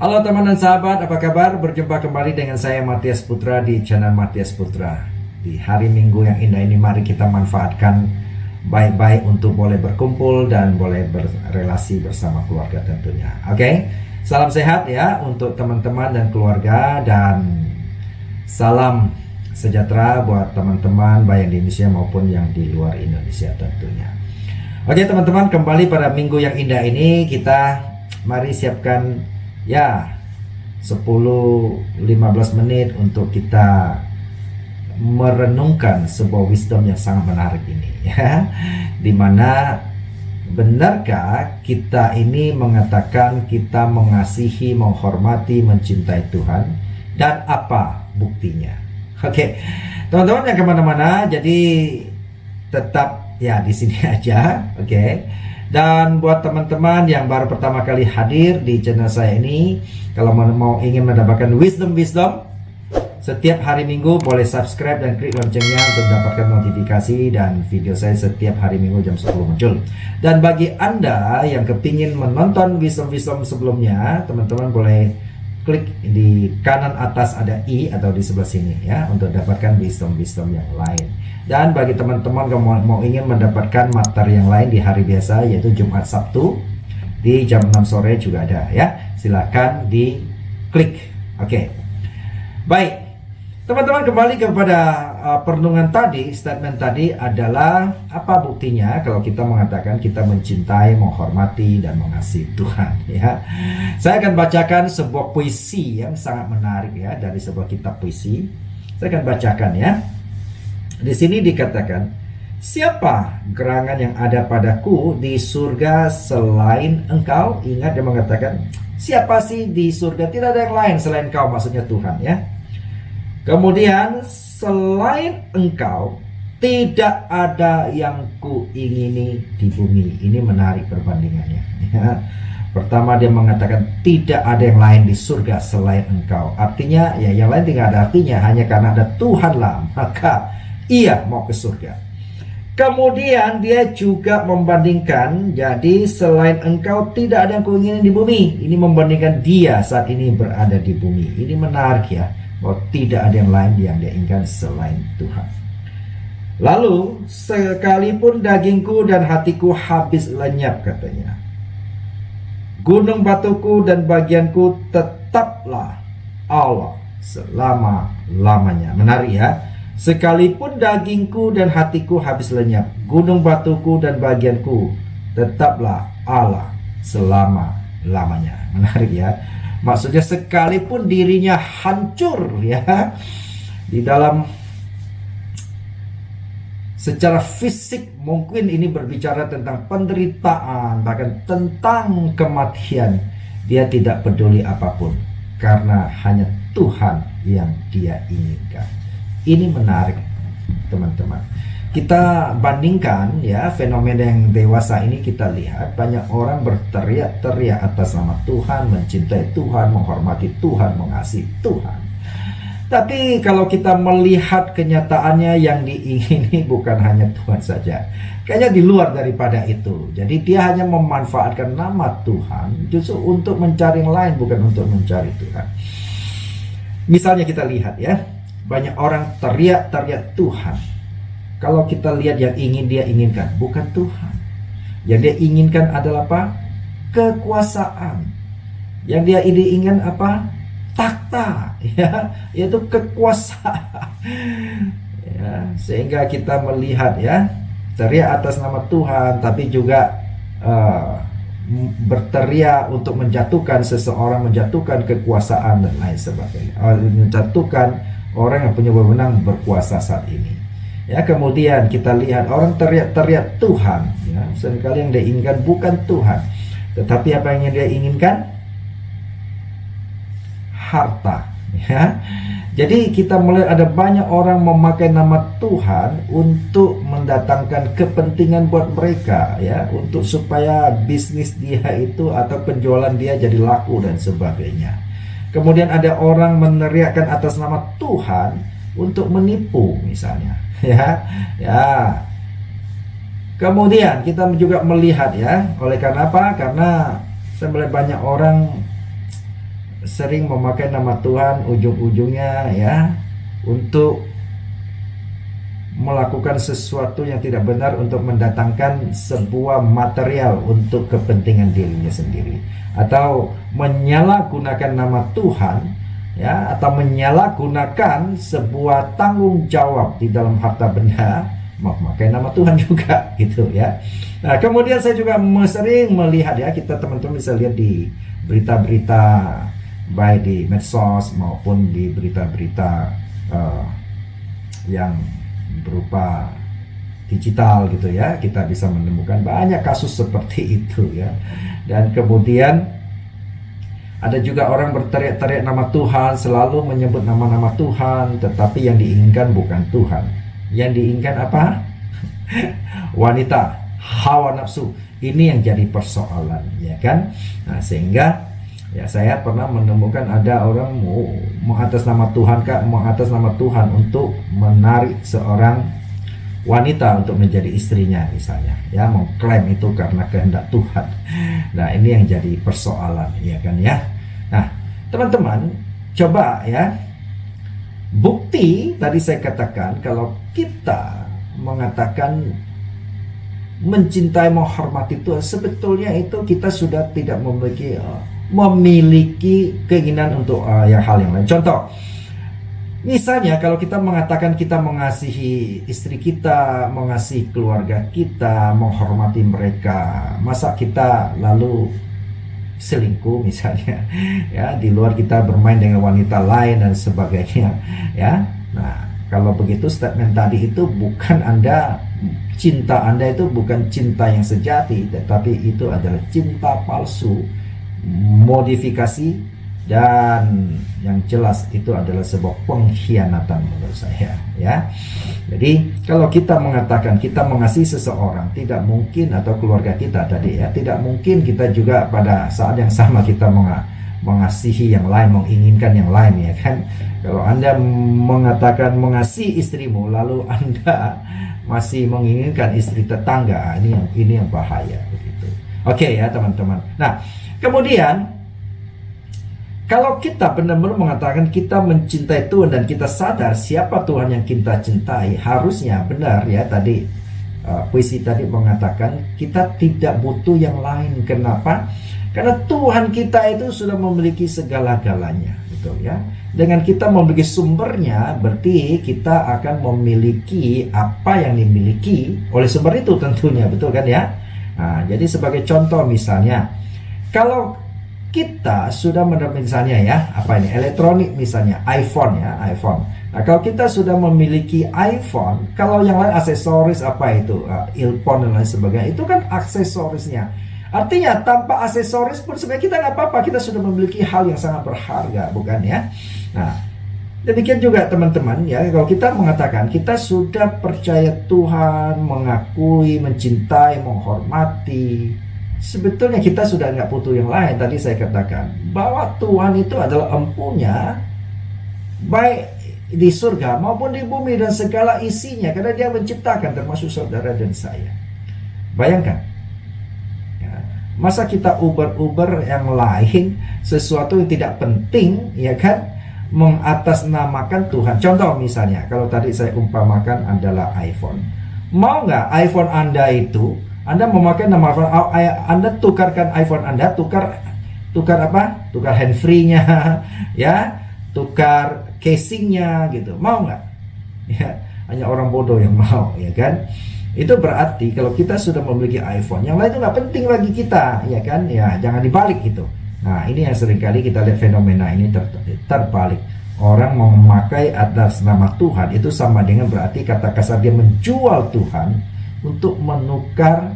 Halo teman dan sahabat, apa kabar? Berjumpa kembali dengan saya Matias Putra di channel Matias Putra. Di hari Minggu yang indah ini mari kita manfaatkan baik-baik untuk boleh berkumpul dan boleh berrelasi bersama keluarga tentunya. Oke, salam sehat ya untuk teman-teman dan keluarga, dan salam sejahtera buat teman-teman baik di Indonesia maupun yang di luar Indonesia tentunya. Oke teman-teman, kembali pada minggu yang indah ini kita mari siapkan ya 10-15 menit untuk kita merenungkan sebuah wisdom yang sangat menarik ini ya. Dimana benarkah kita ini mengatakan kita mengasihi, menghormati, mencintai Tuhan, dan apa buktinya? Oke, teman-teman yang kemana-mana, jadi tetap ya di sini aja, oke. Dan buat teman-teman yang baru pertama kali hadir di channel saya ini, kalau mau ingin mendapatkan wisdom setiap hari Minggu, boleh subscribe dan klik loncengnya untuk mendapatkan notifikasi dan video saya setiap hari Minggu jam 10 muncul. Dan bagi Anda yang kepingin menonton wisdom sebelumnya, teman-teman boleh klik di kanan atas ada i atau di sebelah sini ya untuk dapatkan wisdom yang lain. Dan bagi teman-teman yang mau ingin mendapatkan materi yang lain di hari biasa, yaitu Jumat Sabtu di jam 6 sore juga ada ya. Silakan di klik. Oke. Baik. Teman-teman, kembali kepada perenungan tadi. Statement tadi adalah apa buktinya kalau kita mengatakan kita mencintai, menghormati dan mengasihi Tuhan ya. Saya akan bacakan sebuah puisi yang sangat menarik ya dari sebuah kitab puisi. Saya akan bacakan ya. Di sini dikatakan, siapa gerangan yang ada padaku di surga selain engkau? Ingat dia mengatakan, siapa sih di surga? Tidak ada yang lain selain engkau, maksudnya Tuhan ya. Kemudian, selain engkau tidak ada yang kuingini di bumi. Ini menarik perbandingannya ya. Pertama dia mengatakan tidak ada yang lain di surga selain engkau. Artinya ya yang lain tidak ada artinya, hanya karena ada Tuhanlah maka ia mau ke surga. Kemudian dia juga membandingkan, jadi selain engkau tidak ada yang kuingini di bumi. Ini membandingkan dia saat ini berada di bumi. Ini menarik ya, bahwa tidak ada yang lain yang dia inginkan selain Tuhan. Lalu sekalipun dagingku dan hatiku habis lenyap, katanya, gunung batuku dan bagianku tetaplah Allah selama-lamanya. Menarik ya. Sekalipun dagingku dan hatiku habis lenyap, gunung batuku dan bagianku tetaplah Allah selama-lamanya. Menarik ya. Maksudnya sekalipun dirinya hancur ya, di dalam secara fisik, mungkin ini berbicara tentang penderitaan, bahkan tentang kematian, dia tidak peduli apapun karena hanya Tuhan yang dia inginkan. Ini menarik teman-teman. Kita bandingkan ya fenomena yang dewasa ini, kita lihat banyak orang berteriak-teriak atas nama Tuhan, mencintai Tuhan, menghormati Tuhan, mengasihi Tuhan. Tapi kalau kita melihat kenyataannya, yang diingini bukan hanya Tuhan saja. Kayaknya di luar daripada itu. Jadi dia hanya memanfaatkan nama Tuhan justru untuk mencari yang lain, bukan untuk mencari Tuhan. Misalnya kita lihat ya, banyak orang teriak-teriak Tuhan. Kalau kita lihat yang ingin dia inginkan bukan Tuhan. Yang dia inginkan adalah apa? Kekuasaan. Yang dia inginkan apa? Takhta, ya, yaitu kekuasaan. Ya, sehingga kita melihat ya, teriak atas nama Tuhan, tapi juga berteriak untuk menjatuhkan seseorang, menjatuhkan kekuasaan dan lain sebagainya, menjatuhkan orang yang punya wewenang berkuasa saat ini. Ya, kemudian kita lihat orang teriak-teriak Tuhan. Ya, seringkali yang dia inginkan bukan Tuhan, tetapi apa yang dia inginkan? Harta. Ya, jadi kita melihat ada banyak orang memakai nama Tuhan untuk mendatangkan kepentingan buat mereka, ya, untuk supaya bisnis dia itu atau penjualan dia jadi laku dan sebagainya. Kemudian ada orang meneriakkan atas nama Tuhan untuk menipu misalnya, ya. Kemudian kita juga melihat ya, oleh karena apa? Karena saya melihat banyak orang sering memakai nama Tuhan ujung-ujungnya ya untuk melakukan sesuatu yang tidak benar untuk mendatangkan sebuah material untuk kepentingan dirinya sendiri, atau menyalahgunakan nama Tuhan ya, atau menyalahgunakan sebuah tanggung jawab di dalam harta benda memakai nama Tuhan juga gitu ya. Nah, kemudian saya juga sering melihat ya, kita teman-teman bisa lihat di berita-berita baik di medsos maupun di berita-berita yang berupa digital gitu ya, kita bisa menemukan banyak kasus seperti itu ya. Dan kemudian ada juga orang berteriak-teriak nama Tuhan, selalu menyebut nama-nama Tuhan, tetapi yang diinginkan bukan Tuhan. Yang diinginkan apa? Wanita, hawa nafsu. Ini yang jadi persoalan ya kan. Nah, sehingga ya saya pernah menemukan ada orang mau mengatas nama Tuhan, mengatas nama Tuhan untuk menarik seorang wanita untuk menjadi istrinya misalnya ya, mengklaim itu karena kehendak Tuhan. Nah, ini yang jadi persoalan ya kan ya. Nah, teman-teman coba ya, bukti tadi saya katakan kalau kita mengatakan mencintai, menghormati Tuhan, sebetulnya itu kita sudah tidak memiliki keinginan untuk hal yang lain. Contoh, misalnya kalau kita mengatakan kita mengasihi istri kita, mengasihi keluarga kita, menghormati mereka, masa kita lalu selingkuh misalnya ya, di luar kita bermain dengan wanita lain dan sebagainya ya. Nah, kalau begitu statement tadi itu bukan cinta Anda itu bukan cinta yang sejati, tetapi itu adalah cinta palsu, modifikasi, dan yang jelas itu adalah sebuah pengkhianatan menurut saya ya. Jadi kalau kita mengatakan kita mengasihi seseorang, tidak mungkin, atau keluarga kita tadi ya, tidak mungkin kita juga pada saat yang sama kita mengasihi yang lain, menginginkan yang lain ya kan. Kalau Anda mengatakan mengasihi istrimu lalu Anda masih menginginkan istri tetangga, ini yang bahaya begitu. Oke ya teman-teman. Nah, kemudian kalau kita benar-benar mengatakan kita mencintai Tuhan dan kita sadar siapa Tuhan yang kita cintai, harusnya benar ya tadi puisi tadi mengatakan kita tidak butuh yang lain. Kenapa? Karena Tuhan kita itu sudah memiliki segala-galanya, betul ya. Dengan kita memiliki sumbernya, berarti kita akan memiliki apa yang dimiliki oleh sumber itu tentunya, betul kan ya. Nah, jadi sebagai contoh misalnya, kalau kita sudah misalnya ya, apa ini, elektronik misalnya, iPhone ya, iPhone. Nah, kalau kita sudah memiliki iPhone, kalau yang lain aksesoris apa itu, earphone dan lain sebagainya, itu kan aksesorisnya. Artinya tanpa aksesoris pun sebenarnya kita nggak apa-apa, kita sudah memiliki hal yang sangat berharga, bukan ya? Nah, demikian juga teman-teman ya, kalau kita mengatakan kita sudah percaya Tuhan, mengakui, mencintai, menghormati, sebetulnya kita sudah nggak butuh yang lain. Tadi saya katakan bahwa Tuhan itu adalah empunya, baik di surga maupun di bumi dan segala isinya, karena Dia menciptakan termasuk saudara dan saya. Bayangkan, ya, masa kita uber-uber yang lain, sesuatu yang tidak penting, ya kan, mengatasnamakan Tuhan. Contoh misalnya, kalau tadi saya umpamakan adalah iPhone. Mau nggak iPhone Anda itu, Anda memakai nama iPhone, Anda tukarkan iPhone Anda, tukar apa? Tukar handfree-nya, ya, tukar casingnya gitu. Mau nggak? Ya, hanya orang bodoh yang mau, ya kan? Itu berarti kalau kita sudah memiliki iPhone, yang lain itu nggak penting bagi kita, ya kan? Ya, jangan dibalik gitu. Nah, ini yang seringkali kita lihat fenomena ini terbalik. Orang memakai atas nama Tuhan itu sama dengan berarti kata kasar dia menjual Tuhan untuk menukar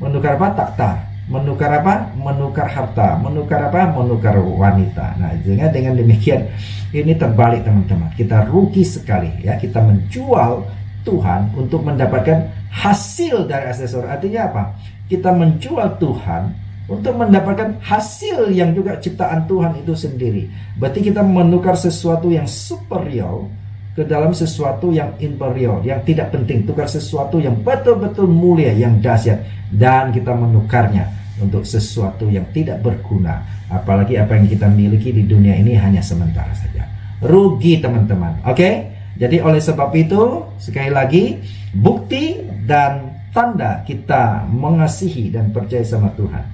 apa? Takhta. Menukar apa? Menukar harta. Menukar apa? Menukar wanita. Nah, dengan demikian ini terbalik teman-teman. Kita rugi sekali ya. Kita menjual Tuhan untuk mendapatkan hasil dari aksesor. Artinya apa? Kita menjual Tuhan untuk mendapatkan hasil yang juga ciptaan Tuhan itu sendiri. Berarti kita menukar sesuatu yang superior ke dalam sesuatu yang inferior, yang tidak penting. Tukar sesuatu yang betul-betul mulia, yang dahsyat, dan kita menukarnya untuk sesuatu yang tidak berguna Apalagi apa yang kita miliki di dunia ini hanya sementara saja. Rugi teman-teman. Oke? Jadi oleh sebab itu, sekali lagi, bukti dan tanda kita mengasihi dan percaya sama Tuhan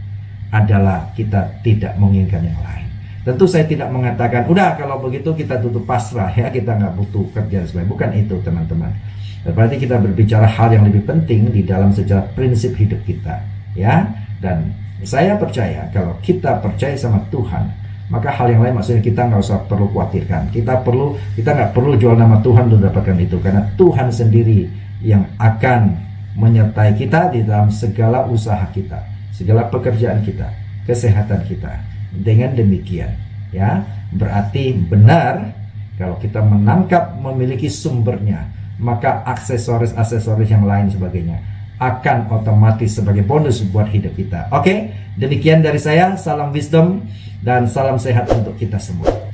adalah kita tidak menginginkan yang lain. Tentu saya tidak mengatakan, udah kalau begitu kita tutup pasrah ya, kita nggak butuh kerja dan sebagainya. Bukan itu teman-teman. Berarti kita berbicara hal yang lebih penting di dalam sejarah prinsip hidup kita, ya. Dan saya percaya kalau kita percaya sama Tuhan, maka hal yang lain maksudnya kita nggak usah perlu khawatirkan. Kita nggak perlu jual nama Tuhan untuk dapatkan itu, karena Tuhan sendiri yang akan menyertai kita di dalam segala usaha kita, segala pekerjaan kita, kesehatan kita. Dengan demikian, ya, berarti benar kalau kita menangkap memiliki sumbernya, maka aksesoris yang lain sebagainya akan otomatis sebagai bonus buat hidup kita. Oke, demikian dari saya. Salam wisdom dan salam sehat untuk kita semua.